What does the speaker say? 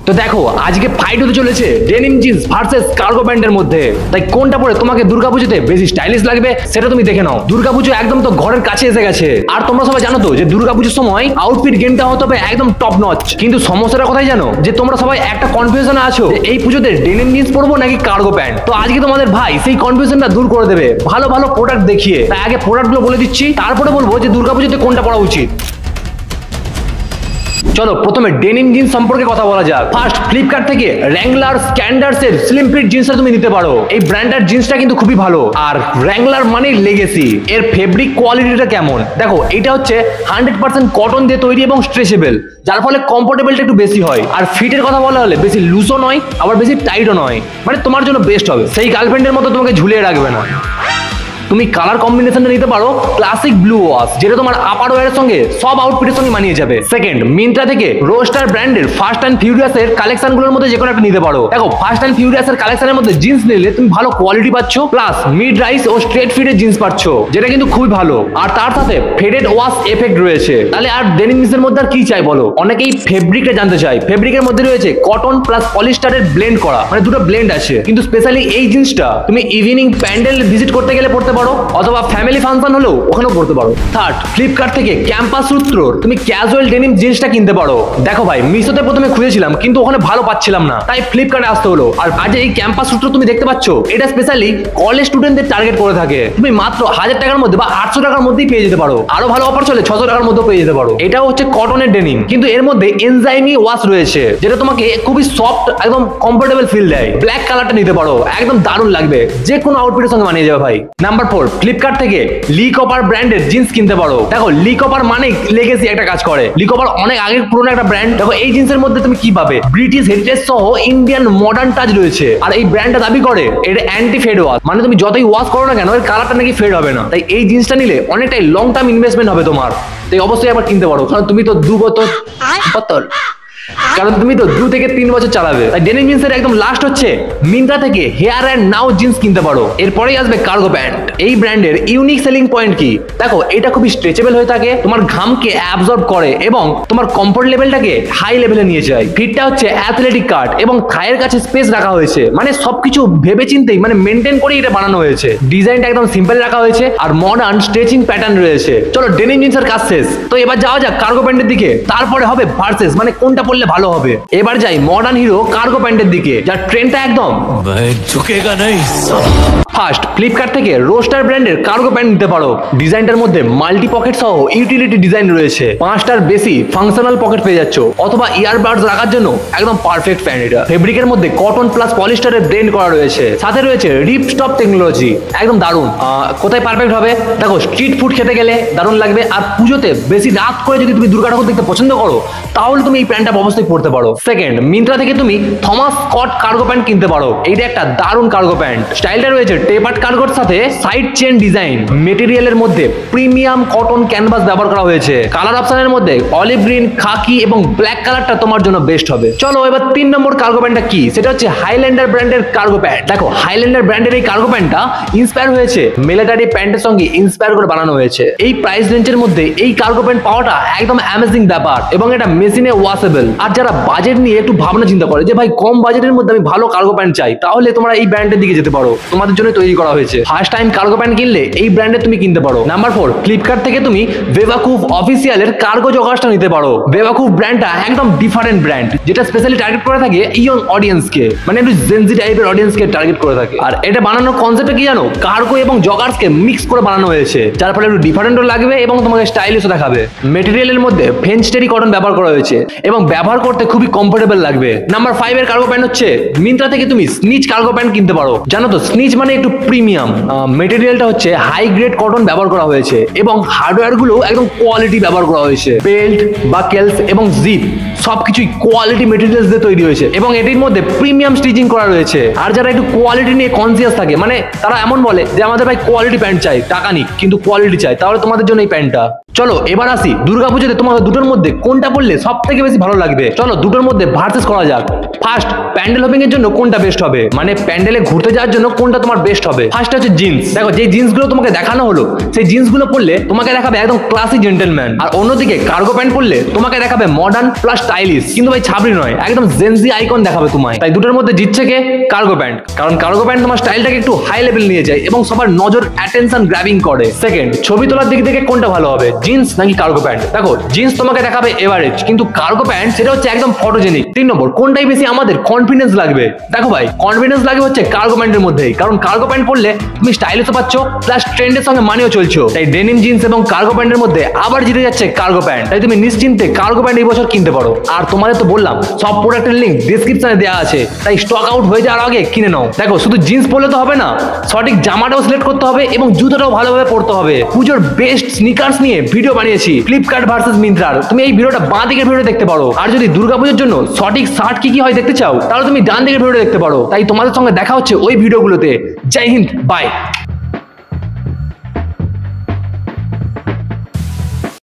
তো দেখো আজকে ফাইট হতে চলেছে ডেনিম জিন্স ভার্সেস কার্গো প্যান্টের মধ্যে। তাই কোনটা পরে তোমাকে দুর্গাপুজোতে বেশি স্টাইলিশ লাগবে সেটা তুমি দেখে নাও। দুর্গাপুজো একদম তো ঘরের কাছে এসে গেছে, আর তোমরা সবাই জানো তো যে দুর্গাপুজোর সময় আউটফিট গেমটা হতে হবে একদম টপ নচ। কিন্তু সমস্যাটা কোথায় জানো, যে তোমরা সবাই একটা কনফিউশনে আছো যে এই পুজোতে ডেনিম জিন্স পরবো নাকি কার্গো প্যান্ট। তো আজকে তোমাদের ভাই সেই কনফিউশনটা দূর করে দেবে ভালো ভালো প্রোডাক্ট দেখিয়ে। তাই আগে প্রোডাক্টগুলো বলে দিচ্ছি, তারপরে বলবো যে দুর্গাপুজোতে কোনটা পরা উচিত। চলো প্রথমে ডেনিম জিন্স সম্পর্কে কথা বলা যাক। ফার্স্ট, ফ্লিপকার্ট থেকে র্যাঙ্গলার স্ক্যান্ডার্স এর স্লিম ফিট জিন্সটা তুমি নিতে পারো। এই ব্র্যান্ডের জিন্সটা কিন্তু খুবই ভালো, আর র্যাঙ্গলার মানে লেগেসি। এর ফেব্রিক কোয়ালিটিটা কেমন দেখো, এটা হচ্ছে 100% কটন দিয়ে তৈরি এবং স্ট্রেচেবল, যার ফলে কমফোর্টেবলটা একটু বেশি হয়। আর ফিটের কথা বলা হলে বেশি লুজও নয় আবার বেশি টাইটও নয়, মানে তোমার জন্য বেস্ট হবে। সেই গার্লফ্রেন্ডের মতো তোমাকে ঝুলিয়ে রাখবে না। তুমি কালার কম্বিনেশনটা নিতে পারো ক্লাসিক ব্লু ওয়াশ, যেটা তোমার আপার ওয়্যারের সঙ্গে সব আউটফিটের সঙ্গে মানিয়ে যাবে। সেকেন্ড, মিন্ত্রা থেকে রোস্টার ব্র্যান্ডের ফাস্ট অ্যান্ড ফিউরিয়াস এর কালেকশনগুলোর মধ্যে যে কোনো একটা নিতে পারো। দেখো ফাস্ট অ্যান্ড ফিউরিয়াস এর কালেকশনের মধ্যে জিন্স নিলে তুমি ভালো কোয়ালিটি পাচ্ছ, প্লাস মিড রাইস ও স্ট্রেট ফিটের জিন্স পাচ্ছ, যেটা কিন্তু খুবই ভালো। আর তার সাথে ফেডেড ওয়াশ এফেক্ট রয়েছে। তাহলে আর ডেনিম জিন্সের মধ্যে আর কি চাই বলো? অনেকেই ফেব্রিকটা জানতে চাই। ফেব্রিকের মধ্যে রয়েছে কটন প্লাস পলিস্টারের ব্লেন্ড করা, মানে দুটো ব্লেন্ড আছে। কিন্তু স্পেশালি এই জিন্সটা তুমি ইভিনিং প্যান্ডেল ভিজিট করতে গেলে পড়তে পারো, অথবা ফ্যামিলি ফাংশন হলেও ওখানেও পড়তে পারো। থার্ড, ফ্লিপকার্ট থেকে ক্যাম্পাস সূত্রর তুমি ক্যাজুয়াল ডেনিম জিন্সটা কিনতে পারো। দেখো ভাই, মিশোতে প্রথমে খুঁজেছিলাম কিন্তু ওখানে ভালো পাচ্ছিলাম না, তাই ফ্লিপকার্টে আসতে হলো। আর আজ এই ক্যাম্পাস সূত্র তুমি দেখতে পাচ্ছ, এটা স্পেশালি কলেজ স্টুডেন্টদের টার্গেট করে থাকে। তুমি মাত্র 1000 টাকার মধ্যে বা 800 টাকার মধ্যেই পেয়ে যেতে পারো। আরো ভালো অফার চলে 600 টাকার মধ্যে পেয়ে যেতে পারো। এটাও হচ্ছে কটনের ডেনিম, কিন্তু এর মধ্যে এনজাইমি ওয়াশ রয়েছে, যেটা তোমাকে খুবই সফট একদম কমফোর্টেবল ফিল দেয়। ব্ল্যাক কালারটা নিতে পারো, একদম দারুণ লাগবে, যে কোনো আউটফিটের সঙ্গে মানিয়ে যাবে ভাই। নাম্বার 4, ফ্লিপকার্ট থেকে লি কপার ব্র্যান্ডের জিন্স কিনতে পারো। দেখো লি কপার মানে লেগেসি একটা কাজ করে। লি কপার অনেক আগের পুরনো একটা ব্র্যান্ড। দেখো এই জিন্সের মধ্যে তুমি কি পাবে, ব্রিটিশ হেরিটেজ সহ ইন্ডিয়ান মডার্ন টাচ রয়েছে। আর এই ব্র্যান্ডটা দাবি করে এটা অ্যান্টি ফেড ওয়াশ, মানে তুমি যতই ওয়াশ করো না কেন এর কালারটা নাকি ফেড হবে না। তাই এই জিন্সটা নিলে অনেকটাই লং টার্ম ইনভেস্টমেন্ট হবে তোমার, তাই অবশ্যই আবার কিনতে পারো, কারণ তুমি তো 2 বছর কারণ তুমি তো 2 থেকে 3 বছর চালাবে। তাই ডেনিম জিন্সের একদম লাস্ট হচ্ছে মিন্ত্রা থেকে হেয়ার অ্যান্ড নাও জিন্স কিনতে পারো। এরপরেই আসবে কার্গো প্যান্ট। এই ব্র্যান্ডের ইউনিক সেলিং পয়েন্ট কি দেখো, এটা খুবই স্ট্রেচেবল হয়ে থাকে, তোমার ঘামকে অ্যাবজর্ব করে এবং তোমার কমফোর্ট লেভেলটাকে হাই লেভেলে নিয়ে যায়। ফিটটা হচ্ছে অ্যাথলেটিক কাট এবং থায়ের কাছে স্পেস রাখা হয়েছে, মানে সবকিছু ভেবে চিন্তেই মানে মেনটেন করে এটা বানানো হয়েছে। ডিজাইনটা একদম সিম্পল রাখা হয়েছে আর মডার্ন স্ট্রেচিং প্যাটার্ন রয়েছে। চলো ডেনিম জিন্সের কাজ শেষ, তো এবার যাওয়া যাক কার্গো প্যান্টের দিকে। তারপরে হবে ভার্সেস, মানে কোনটা পরলে ভালো হবে। এবার যাই মডার্ন হিরো কার্গো প্যান্টের দিকে, যার ট্রেন্ডটা একদম ঝুঁকেগা नहीं। ফার্স্ট, ফ্লিপকার্ট থেকে রোস্টার ব্র্যান্ডের কার্গো প্যান্ট নিতে পারো। ডিজাইনটার মধ্যে মাল্টি পকেট সহ ইউটিলিটি ডিজাইন রয়েছে। 5টার বেশি ফাংশনাল পকেট পেয়ে যাচ্ছ, অথবা ইয়ারবাডস রাখার জন্য একদম পারফেক্ট প্যান্ট এটা। ফেব্রিকের মধ্যে কটন প্লাস পলিস্টারের ব্লেন্ড করা রয়েছে, সাথে রয়েছে রিপ স্টপ টেকনোলজি, একদম দারুণ। কোথায় পারফেক্ট হবে দেখো, স্ট্রিট ফুড খেতে গেলে দারুণ লাগবে। আর পুজোতে বেশি রাত করে যদি তুমি দুর্গা ঠাকুর দেখতে পছন্দ করো, তাহলে তুমি এই প্যান্টটা অবশ্যই পরতে পারো। সেকেন্ড, মিন্ত্রা থেকে তুমি থমাস স্কট কার্গো প্যান্ট কিনতে পারো। এইটা একটা দারুণ কার্গো প্যান্ট। স্টাইলটা রয়েছে টেপার্ড কার্গোর সাথে সাইড চেন ডিজাইন। মেটেরিয়ালের মধ্যে প্রিমিয়াম কটন ক্যানভাস ব্যবহার করা হয়েছে। কালার অপশনের মধ্যে অলিভ গ্রিন, খাকি এবং ব্ল্যাক কালারটা তোমার জন্য বেস্ট হবে। চলো এবার 3 নম্বর কার্গো প্যান্টটা কি, সেটা হচ্ছে হাইল্যান্ডার ব্র্যান্ডের কার্গো প্যান্ট। দেখো হাইল্যান্ডার ব্র্যান্ডের এই কার্গো প্যান্টটা ইন্সপায়ার হয়েছে মিলিটারি প্যান্টের সঙ্গে ইন্সপায়ার করে বানানো হয়েছে। এই প্রাইস রেঞ্জের মধ্যে এই কার্গো প্যান্ট পাওয়াটা একদম অ্যামেজিং ব্যাপার, এবং এটা মেশিনে ওয়াশেবল। আর যারা বাজেট নিয়ে একটু ভাবনা চিন্তা করে যে ভাই কম বাজেটের মধ্যে আমি ভালো কার্গো প্যান্ট চাই, তাহলে তোমরা এই ব্র্যান্ডের দিকে যেতে পারো, তোমাদের জন্য তৈরি করা হয়েছে। ফার্স্ট টাইম কার্গো প্যান্ট কিনলে এই ব্র্যান্ডে তুমি কিনতে পারো। নাম্বার 4, ফ্লিপকার্ট থেকে তুমি বেভাকুভ অফিসিয়াল এর কার্গো জগার্সটা নিতে পারো। বেভাকুভ ব্র্যান্ডটা একদম ডিফারেন্ট ব্র্যান্ড, যেটা স্পেশালি টার্গেট করে থাকে ইয়ং অডিয়েন্সকে, মানে একটু জেনজি টাইপের অডিয়েন্সকে টার্গেট করে থাকে। আর এটা বানানোর কনসেপ্টটা কি জানো, কার্গো এবং জগার্সকে মিক্স করে বানানো হয়েছে, যার ফলে একটু ডিফারেন্টও লাগবে এবং তোমাকে স্টাইলিশও দেখাবে। মেটেরিয়ালের মধ্যে ফেন্সটেরি কটন ব্যবহার করা হয়েছে এবং ব্যবহার করতে খুবই কমফোর্টেবল লাগবে। নাম্বার 5 এর কার্গো প্যান্ট হচ্ছে মিন্ত্রা থেকে তুমি স্নিচ কার্গো প্যান্ট কিনতে পারো। জানো তো স্নিচ মানে একটু প্রিমিয়াম। মেটেরিয়ালটা হচ্ছে হাই গ্রেড কটন ব্যবহার করা হয়েছে এবং হার্ডওয়্যার গুলো একদম কোয়ালিটি ব্যবহার করা হয়েছে। বেল্ট, বাকেলস এবং জিপ সবকিছুই কোয়ালিটি মেটেরিয়ালস দিয়ে তৈরি হয়েছে এবং এটির মধ্যে প্রিমিয়াম স্টিচিং করা রয়েছে। আর যারা একটু কোয়ালিটি নিয়ে কনসিয়াস থাকে, মানে তারা এমন বলে যে আমাদের ভাই কোয়ালিটি প্যান্ট চাই, টাকা নিক কিন্তু কোয়ালিটি চাই, তাহলে তোমাদের জন্য এই প্যান্টটা। চলো এবার আসি দুর্গাপুজোতে তোমাদের দুটোর মধ্যে কোনটা পরলে সব থেকে বেশি ভালো লাগবে। লাগবে। চলো দুটোর মধ্যে ভার্সেস করা যাক। ফার্স্ট, প্যান্ডেল হপিং এর জন্য কোনটা বেস্ট হবে, মানে প্যান্ডেলে ঘুরতে যাওয়ার জন্য কোনটা তোমার বেস্ট হবে। ফার্স্ট হচ্ছে জিন্স। দেখো যে জিন্সগুলো তোমাকে দেখানো হলো, সেই জিন্সগুলো পরলে তোমাকে দেখাবে একদম ক্লাসিক জেন্টলম্যান, আর অন্যদিকে কার্গো প্যান্ট পরলে তোমাকে দেখাবে মডার্ন প্লাস স্টাইলিশ, কিন্তু ভাই ছাবড়ি নয়, একদম জেনজি আইকন দেখাবে তোমায়। তাই দুটোর মধ্যে জিতছে কে? কার্গো প্যান্ট, কারণ কার্গো প্যান্ট তোমার স্টাইলটাকে একটু হাই লেভেল নিয়ে যায় এবং সবার নজর অ্যাটেনশন গ্র্যাবিং করে। সেকেন্ড, ছবি তোলার দিক থেকে কোনটা ভালো হবে, জিন্স নাকি কার্গো প্যান্ট? দেখো জিন্স তোমাকে দেখাবে এভারেজ, কিন্তু কার্গো প্যান্ট সেটা হচ্ছে একদম ফটোজেনিক। 3 নম্বর, কোনটাই বেশি আমাদের কনফিডেন্স লাগবে? দেখো ভাই কনফিডেন্স লাগবে হচ্ছে কার্গো প্যান্টের মধ্যেই, কারণ কার্গো প্যান্ট পরলে তুমি স্টাইলিশও পাচ্ছ প্লাস ট্রেন্ডের সঙ্গে মানিয়েও চলছো। তাই ডেনিম জিন্স এবং কার্গো প্যান্টের মধ্যে আবার জিতে যাচ্ছে কার্গো প্যান্ট। তাই তুমি নিশ্চিন্তে কার্গো প্যান্ট এই বছর কিনতে পারো। আর তোমাদের তো বললাম সব প্রোডাক্টের লিংক ডেসক্রিপশনে দেওয়া আছে, তাই স্টক আউট হয়ে যাওয়ার আগে কিনে নাও। দেখো শুধু জিন্স পরলে তো হবে না, সঠিক জামাটাও সিলেক্ট করতে হবে এবং জুতোটাও ভালোভাবে পরতে হবে। পুজোর বেস্ট স্নিকার্স নিয়ে ভিডিও বানিয়েছি ফ্লিপকার্ট ভার্সেস মিন্ত্রার, তুমি এই ভিডিওটা বাঁ দিকের ভিডিও দেখতে পারো। আর যদি দুর্গাপুজোর জন্য সঠিক শার্ট কি কি হয় দেখতে চাও, তাহলে তুমি ডান দিকের ভিডিও দেখতে পারো। তাই তোমাদের সঙ্গে দেখা হচ্ছে ওই ভিডিওগুলোতে। জয় হিন্দ, বাই।